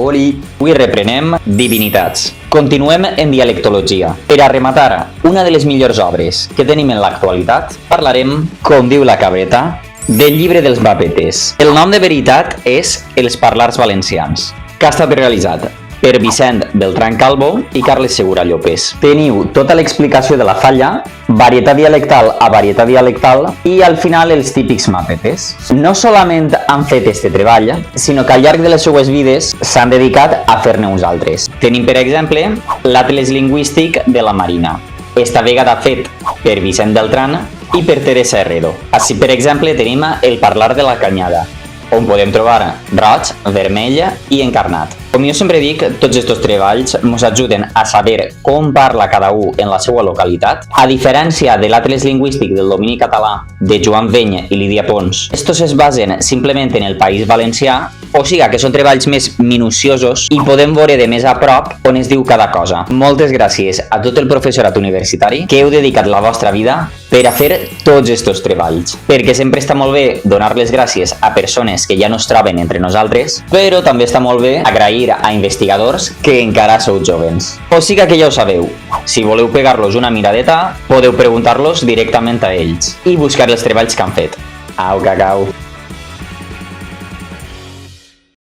Oli, avui reprenem Divinitats. Continuem en dialectologia. Per a rematar una de les millors obres que tenim en l'actualitat, parlarem, com diu la cabreta, del llibre dels bapetes. El nom de veritat és Els parlars valencians, que ha estat realitzat per Vicent Beltrán Calvo i Carles Segura Llopés. Teniu tota l'explicació de la falla, varietat dialectal a varietat dialectal i al final els típics mapetes. No solament han fet este treball, sinó que al llarg de les seues vides s'han dedicat a fer-ne uns altres. Tenim, per exemple, l'Atles lingüístic de la Marina. Esta vegada fet per Vicent Beltrán i per Teresa Herrero. Així, per exemple, tenim el parlar de la Canyada, on podem trobar roig, vermell i encarnat. Com jo sempre dic, tots aquests treballs ens ajuden a saber com parla cada un en la seva localitat. A diferència de l'Atles lingüístic del domini català de Joan Veny i Lídia Pons, estos es basen simplement en el País Valencià, o sigui que són treballs més minuciosos i podem veure de més a prop on es diu cada cosa. Moltes gràcies a tot el professorat universitari que heu dedicat la vostra vida per a fer tots aquests treballs, perquè sempre està molt bé donar les gràcies a persones que ja no es troben entre nosaltres, però també està molt bé agrair a investigadors que encara sou jovens. O sigui que ja ho sabeu, si voleu pegar-los una miradeta, podeu preguntar-los directament a ells i buscar els treballs que han fet. Au, cacau!